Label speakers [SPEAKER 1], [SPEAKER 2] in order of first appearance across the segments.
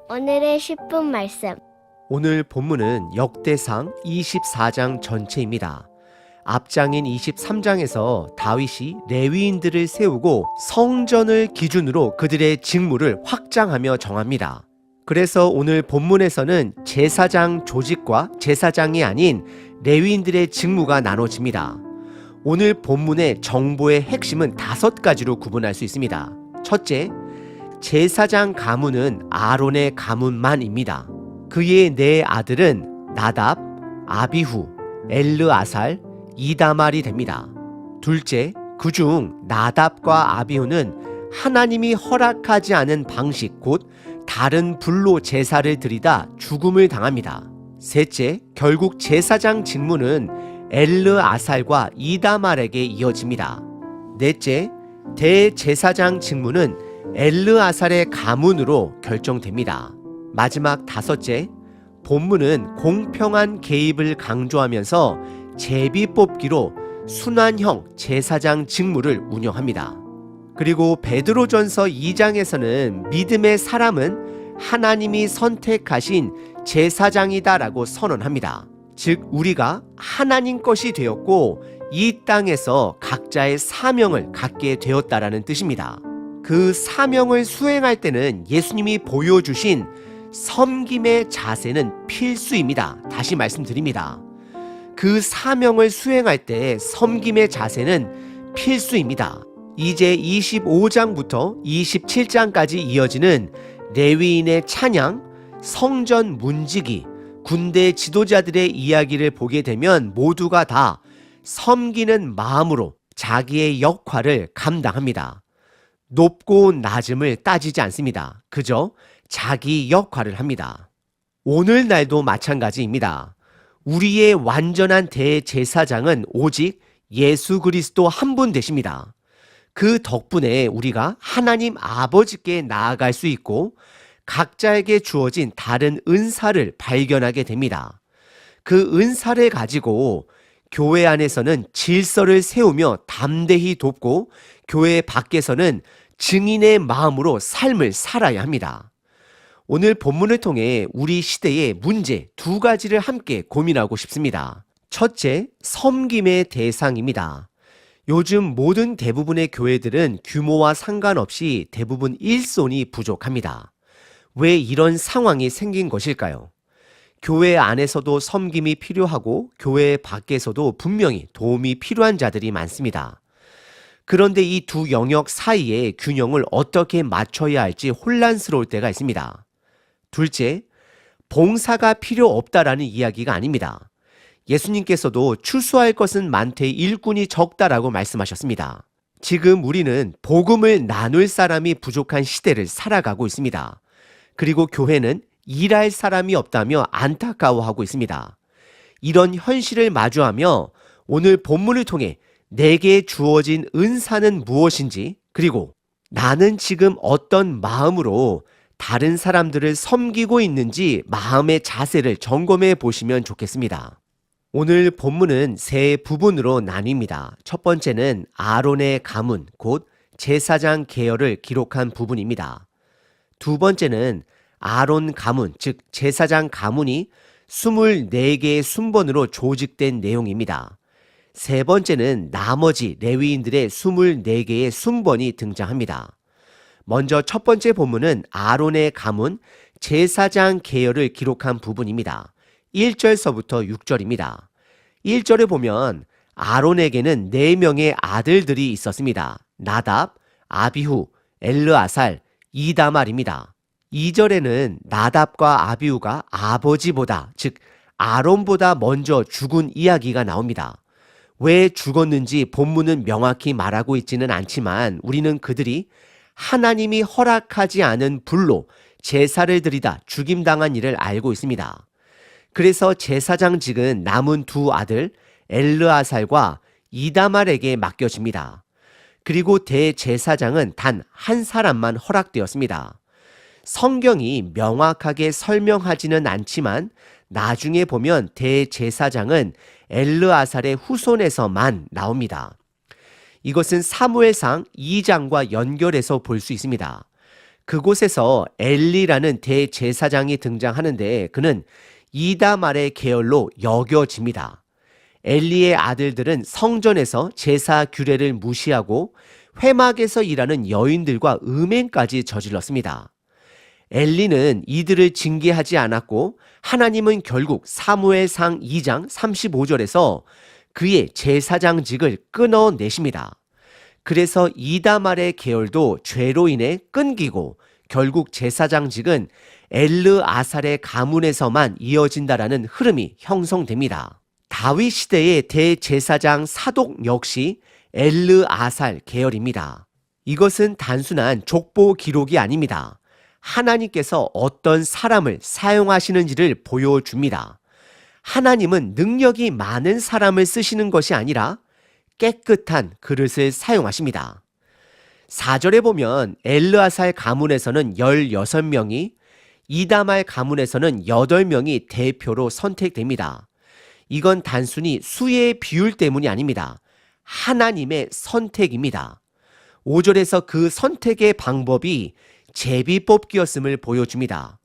[SPEAKER 1] 오늘의 10분 말씀.
[SPEAKER 2] 오늘 본문은 역대상 24장 전체입니다. 앞장인 23장에서 다윗이 레위인들을 세우고 성전을 기준으로 그들의 직무를 확장하며 정합니다. 그래서 오늘 본문에서는 제사장 조직과 제사장이 아닌 레위인들의 직무가 나눠집니다. 오늘 본문의 정보의 핵심은 5가지로 구분할 수 있습니다. 첫째, 제사장 가문은 아론의 가문만입니다. 그의 4아들은 나답, 아비후, 엘르아살, 이다말이 됩니다. 둘째, 그중 나답과 아비후는 하나님이 허락하지 않은 방식, 곧 다른 불로 제사를 드리다 죽음을 당합니다. 셋째, 결국 제사장 직무는 엘르아살과 이다말에게 이어집니다. 넷째, 대제사장 직무는 엘르아살의 가문으로 결정됩니다. 마지막 5째, 본문은 공평한 개입을 강조하면서 제비 뽑기로 순환형 제사장 직무를 운영합니다. 그리고 베드로전서 2장에서는 믿음의 사람은 하나님이 선택하신 제사장이다라고 선언합니다. 즉 우리가 하나님 것이 되었고 이 땅에서 각자의 사명을 갖게 되었다라는 뜻입니다. 그 사명을 수행할 때는 예수님이 보여주신 섬김의 자세는 필수입니다. 다시 말씀드립니다. 그 사명을 수행할 때 섬김의 자세는 필수입니다. 이제 25장부터 27장까지 이어지는 레위인의 찬양, 성전 문지기, 군대 지도자들의 이야기를 보게 되면 모두가 다 섬기는 마음으로 자기의 역할을 감당합니다. 높고 낮음을 따지지 않습니다. 그저 자기 역할을 합니다. 오늘날도 마찬가지입니다. 우리의 완전한 대제사장은 오직 예수 그리스도 한 분 되십니다. 그 덕분에 우리가 하나님 아버지께 나아갈 수 있고 각자에게 주어진 다른 은사를 발견하게 됩니다. 그 은사를 가지고 교회 안에서는 질서를 세우며 담대히 돕고 교회 밖에서는 증인의 마음으로 삶을 살아야 합니다. 오늘 본문을 통해 우리 시대의 문제 2가지를 함께 고민하고 싶습니다. 첫째, 섬김의 대상입니다. 요즘 모든 대부분의 교회들은 규모와 상관없이 대부분 일손이 부족합니다. 왜 이런 상황이 생긴 것일까요? 교회 안에서도 섬김이 필요하고 교회 밖에서도 분명히 도움이 필요한 자들이 많습니다. 그런데 이 두 영역 사이의 균형을 어떻게 맞춰야 할지 혼란스러울 때가 있습니다. 둘째, 봉사가 필요 없다라는 이야기가 아닙니다. 예수님께서도 추수할 것은 많되 일꾼이 적다라고 말씀하셨습니다. 지금 우리는 복음을 나눌 사람이 부족한 시대를 살아가고 있습니다. 그리고 교회는 일할 사람이 없다며 안타까워하고 있습니다. 이런 현실을 마주하며 오늘 본문을 통해 내게 주어진 은사는 무엇인지, 그리고 나는 지금 어떤 마음으로 다른 사람들을 섬기고 있는지 마음의 자세를 점검해 보시면 좋겠습니다. 오늘 본문은 3부분으로 나뉩니다. 첫 번째는 아론의 가문, 곧 제사장 계열을 기록한 부분입니다. 두 번째는 아론 가문, 즉 제사장 가문이 24개의 순번으로 조직된 내용입니다. 세 번째는 나머지 레위인들의 24개의 순번이 등장합니다. 먼저 첫 번째 본문은 아론의 가문, 제사장 계열을 기록한 부분입니다. 1절서부터 6절입니다. 1절에 보면 아론에게는 4명의 아들들이 있었습니다. 나답, 아비후, 엘르아살, 이다말입니다. 2절에는 나답과 아비후가 아버지보다, 즉 아론보다 먼저 죽은 이야기가 나옵니다. 왜 죽었는지 본문은 명확히 말하고 있지는 않지만 우리는 그들이 하나님이 허락하지 않은 불로 제사를 드리다 죽임당한 일을 알고 있습니다. 그래서 제사장직은 남은 2 아들 엘르아살과 이다말에게 맡겨집니다. 그리고 대제사장은 단 한 사람만 허락되었습니다. 성경이 명확하게 설명하지는 않지만 나중에 보면 대제사장은 엘르아살의 후손에서만 나옵니다. 이것은 사무엘상 2장과 연결해서 볼 수 있습니다. 그곳에서 엘리라는 대제사장이 등장하는데 그는 이다말의 계열로 여겨집니다. 엘리의 아들들은 성전에서 제사 규례를 무시하고 회막에서 일하는 여인들과 음행까지 저질렀습니다. 엘리는 이들을 징계하지 않았고 하나님은 결국 사무엘상 2장 35절에서 그의 제사장직을 끊어내십니다. 그래서 이다말의 계열도 죄로 인해 끊기고 결국 제사장직은 엘르아살의 가문에서만 이어진다라는 흐름이 형성됩니다. 다윗 시대의 대제사장 사독 역시 엘르아살 계열입니다. 이것은 단순한 족보 기록이 아닙니다. 하나님께서 어떤 사람을 사용하시는지를 보여줍니다. 하나님은 능력이 많은 사람을 쓰시는 것이 아니라 깨끗한 그릇을 사용하십니다. 4절에 보면 엘르아살 가문에서는 16명이, 이다말 가문에서는 8명이 대표로 선택됩니다. 이건 단순히 수의 비율 때문이 아닙니다. 하나님의 선택입니다. 5절에서 그 선택의 방법이 제비뽑기였음을 보여줍니다.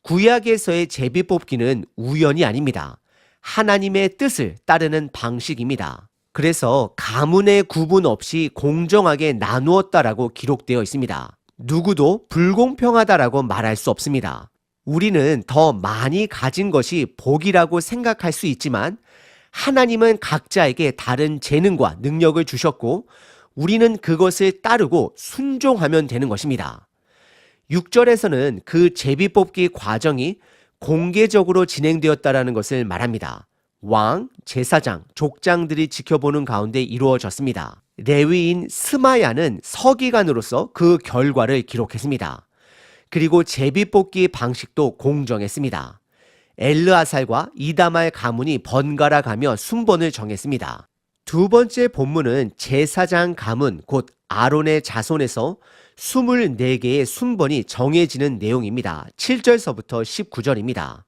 [SPEAKER 2] 구약에서의 제비뽑기는 우연이 아닙니다. 하나님의 뜻을 따르는 방식입니다. 그래서 가문의 구분 없이 공정하게 나누었다라고 기록되어 있습니다. 누구도 불공평하다라고 말할 수 없습니다. 우리는 더 많이 가진 것이 복이라고 생각할 수 있지만 하나님은 각자에게 다른 재능과 능력을 주셨고 우리는 그것을 따르고 순종하면 되는 것입니다. 6절에서는 그 제비뽑기 과정이 공개적으로 진행되었다라는 것을 말합니다. 왕, 제사장, 족장들이 지켜보는 가운데 이루어졌습니다. 레위인 스마야는 서기관으로서 그 결과를 기록했습니다. 그리고 제비뽑기 방식도 공정했습니다. 엘르아살과 이다말 가문이 번갈아 가며 순번을 정했습니다. 두 번째 본문은 제사장 가문 곧 아론의 자손에서 24개의 순번이 정해지는 내용입니다. 7절서부터 19절입니다.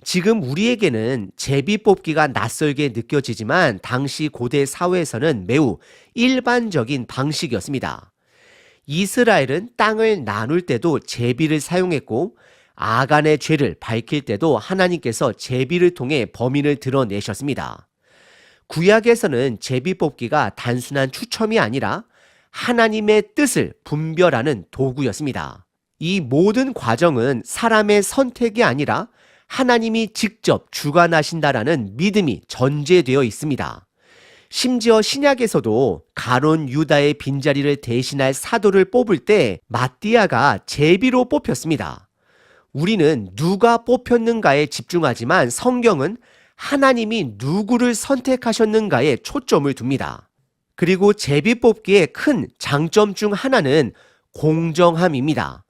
[SPEAKER 2] 지금 우리에게는 제비뽑기가 낯설게 느껴지지만 당시 고대 사회에서는 매우 일반적인 방식이었습니다. 이스라엘은 땅을 나눌 때도 제비를 사용했고 아간의 죄를 밝힐 때도 하나님께서 제비를 통해 범인을 드러내셨습니다. 구약에서는 제비뽑기가 단순한 추첨이 아니라 하나님의 뜻을 분별하는 도구였습니다. 이 모든 과정은 사람의 선택이 아니라 하나님이 직접 주관하신다라는 믿음이 전제되어 있습니다. 심지어 신약에서도 가론 유다의 빈자리를 대신할 사도를 뽑을 때 마띠아가 제비로 뽑혔습니다. 우리는 누가 뽑혔는가에 집중하지만 성경은 하나님이 누구를 선택하셨는가에 초점을 둡니다. 그리고 제비뽑기의 큰 장점 중 하나는 공정함입니다.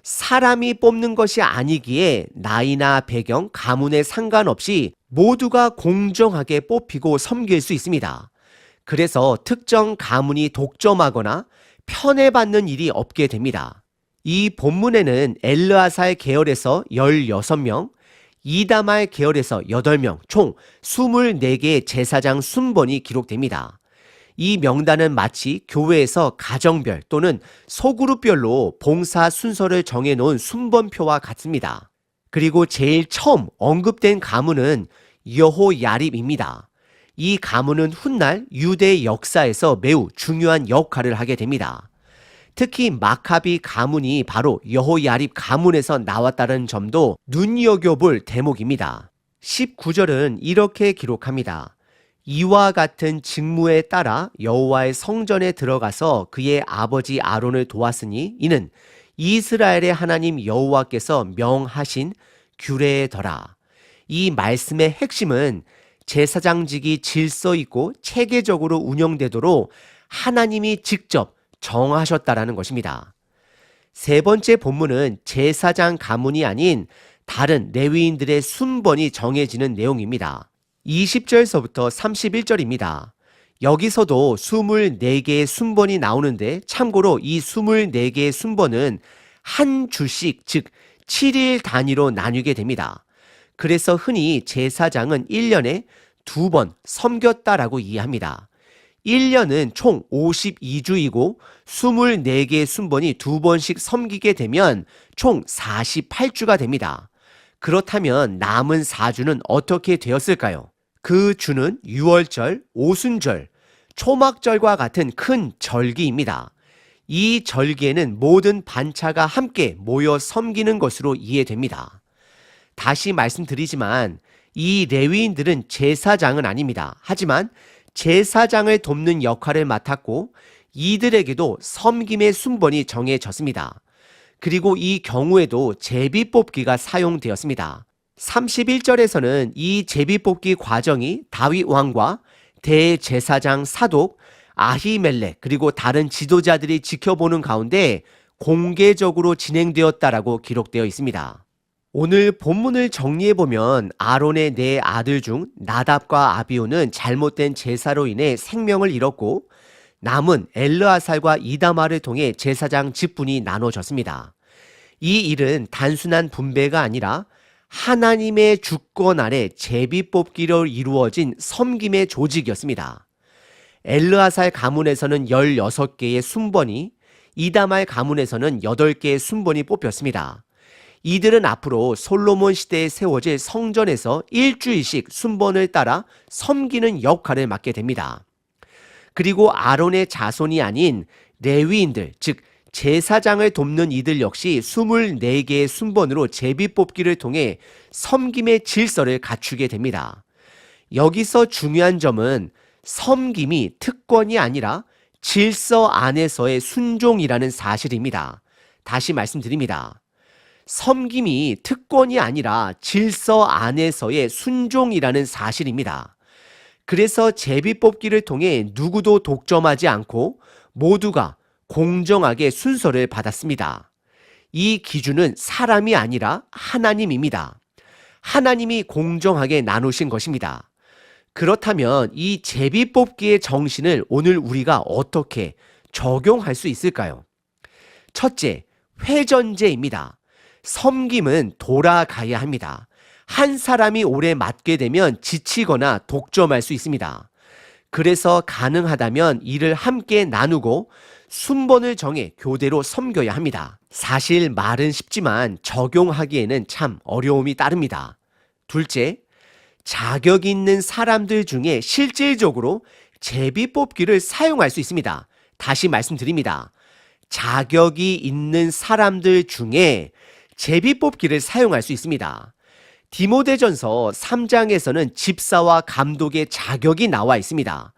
[SPEAKER 2] 사람이 뽑는 것이 아니기에 나이나 배경, 가문에 상관없이 모두가 공정하게 뽑히고 섬길 수 있습니다. 그래서 특정 가문이 독점하거나 편애받는 일이 없게 됩니다. 이 본문에는 엘르아살 계열에서 16명, 이다말 계열에서 8명, 총 24개의 제사장 순번이 기록됩니다. 이 명단은 마치 교회에서 가정별 또는 소그룹별로 봉사 순서를 정해놓은 순번표와 같습니다. 그리고 제일 처음 언급된 가문은 여호야립입니다. 이 가문은 훗날 유대 역사에서 매우 중요한 역할을 하게 됩니다. 특히 마카비 가문이 바로 여호야립 가문에서 나왔다는 점도 눈여겨볼 대목입니다. 19절은 이렇게 기록합니다. 이와 같은 직무에 따라 여호와의 성전에 들어가서 그의 아버지 아론을 도왔으니 이는 이스라엘의 하나님 여호와께서 명하신 규례더라. 이 말씀의 핵심은 제사장직이 질서 있고 체계적으로 운영되도록 하나님이 직접 정하셨다라는 것입니다. 세 번째 본문은 제사장 가문이 아닌 다른 레위인들의 순번이 정해지는 내용입니다. 20절서부터 31절입니다. 여기서도 24개의 순번이 나오는데 참고로 이 24개의 순번은 한 주씩 즉 7일 단위로 나뉘게 됩니다. 그래서 흔히 제사장은 1년에 2번 섬겼다라고 이해합니다. 1년은 총 52주이고 24개의 순번이 2번씩 섬기게 되면 총 48주가 됩니다. 그렇다면 남은 4주는 어떻게 되었을까요? 그 주는 유월절, 오순절, 초막절과 같은 큰 절기입니다. 이 절기에는 모든 반차가 함께 모여 섬기는 것으로 이해됩니다. 다시 말씀드리지만 이 레위인들은 제사장은 아닙니다. 하지만 제사장을 돕는 역할을 맡았고 이들에게도 섬김의 순번이 정해졌습니다. 그리고 이 경우에도 제비뽑기가 사용되었습니다. 31절에서는 이 제비뽑기 과정이 다윗 왕과 대제사장 사독, 아히멜렉 그리고 다른 지도자들이 지켜보는 가운데 공개적으로 진행되었다라고 기록되어 있습니다. 오늘 본문을 정리해보면 아론의 네 아들 중 나답과 아비후는 잘못된 제사로 인해 생명을 잃었고 남은 엘르아살과 이다말을 통해 제사장 직분이 나눠졌습니다. 이 일은 단순한 분배가 아니라 하나님의 주권 아래 제비뽑기로 이루어진 섬김의 조직이었습니다. 엘르아살 가문에서는 16개의 순번이, 이다말 가문에서는 8개의 순번이 뽑혔습니다. 이들은 앞으로 솔로몬 시대에 세워질 성전에서 일주일씩 순번을 따라 섬기는 역할을 맡게 됩니다. 그리고 아론의 자손이 아닌 레위인들, 즉 제사장을 돕는 이들 역시 24개의 순번으로 제비뽑기를 통해 섬김의 질서를 갖추게 됩니다. 여기서 중요한 점은 섬김이 특권이 아니라 질서 안에서의 순종이라는 사실입니다. 다시 말씀드립니다. 섬김이 특권이 아니라 질서 안에서의 순종이라는 사실입니다. 그래서 제비뽑기를 통해 누구도 독점하지 않고 모두가 공정하게 순서를 받았습니다. 이 기준은 사람이 아니라 하나님입니다. 하나님이 공정하게 나누신 것입니다. 그렇다면 이 제비뽑기의 정신을 오늘 우리가 어떻게 적용할 수 있을까요? 첫째, 회전제입니다. 섬김은 돌아가야 합니다. 한 사람이 오래 맡게 되면 지치거나 독점할 수 있습니다. 그래서 가능하다면 일을 함께 나누고 순번을 정해 교대로 섬겨야 합니다. 사실 말은 쉽지만 적용하기에는 참 어려움이 따릅니다. 둘째, 자격 있는 사람들 중에 실질적으로 제비뽑기를 사용할 수 있습니다. 다시 말씀드립니다. 자격이 있는 사람들 중에 제비뽑기를 사용할 수 있습니다. 디모데전서 3장에서는 집사와 감독의 자격이 나와 있습니다.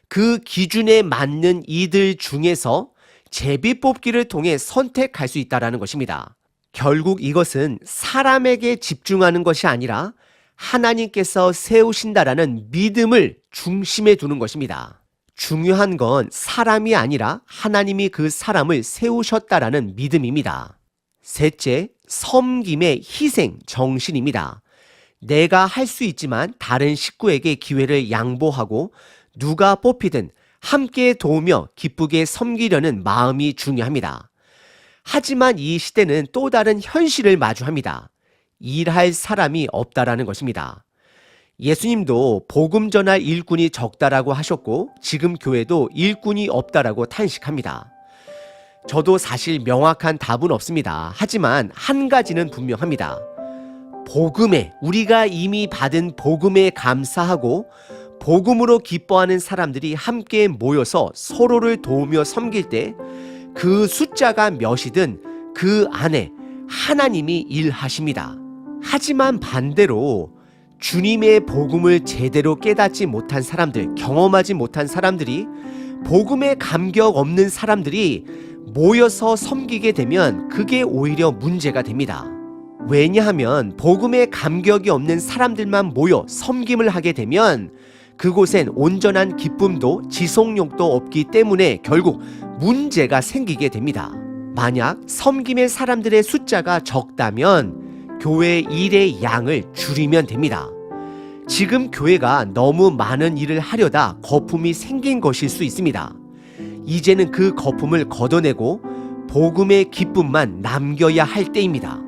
[SPEAKER 2] 그 기준에 맞는 이들 중에서 제비뽑기를 통해 선택할 수 있다는 것입니다. 결국 이것은 사람에게 집중하는 것이 아니라 하나님께서 세우신다라는 믿음을 중심에 두는 것입니다. 중요한 건 사람이 아니라 하나님이 그 사람을 세우셨다라는 믿음입니다. 셋째, 섬김의 희생 정신입니다. 내가 할 수 있지만 다른 식구에게 기회를 양보하고 누가 뽑히든 함께 도우며 기쁘게 섬기려는 마음이 중요합니다. 하지만 이 시대는 또 다른 현실을 마주합니다. 일할 사람이 없다라는 것입니다. 예수님도 복음 전할 일꾼이 적다라고 하셨고 지금 교회도 일꾼이 없다라고 탄식합니다. 저도 사실 명확한 답은 없습니다. 하지만 한 가지는 분명합니다. 복음에, 우리가 이미 받은 복음에 감사하고 복음으로 기뻐하는 사람들이 함께 모여서 서로를 도우며 섬길 때 그 숫자가 몇이든 그 안에 하나님이 일하십니다. 하지만 반대로 주님의 복음을 제대로 깨닫지 못한 사람들, 경험하지 못한 사람들이, 복음에 감격 없는 사람들이 모여서 섬기게 되면 그게 오히려 문제가 됩니다. 왜냐하면 복음에 감격이 없는 사람들만 모여 섬김을 하게 되면 그곳엔 온전한 기쁨도 지속력도 없기 때문에 결국 문제가 생기게 됩니다. 만약 섬김의 사람들의 숫자가 적다면 교회 일의 양을 줄이면 됩니다. 지금 교회가 너무 많은 일을 하려다 거품이 생긴 것일 수 있습니다. 이제는 그 거품을 걷어내고 복음의 기쁨만 남겨야 할 때입니다.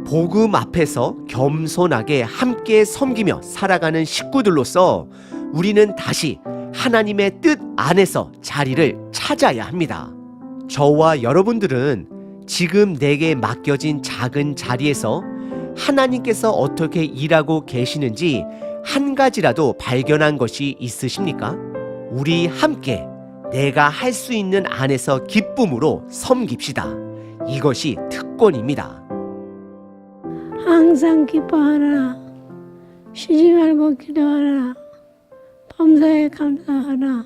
[SPEAKER 2] 복음 앞에서 겸손하게 함께 섬기며 살아가는 식구들로서 우리는 다시 하나님의 뜻 안에서 자리를 찾아야 합니다. 저와 여러분들은 지금 내게 맡겨진 작은 자리에서 하나님께서 어떻게 일하고 계시는지 한 가지라도 발견한 것이 있으십니까? 우리 함께 내가 할 수 있는 안에서 기쁨으로 섬깁시다. 이것이 특권입니다.
[SPEAKER 3] 항상 기뻐하라. 쉬지 말고 기도하라. 범사에 감사하라.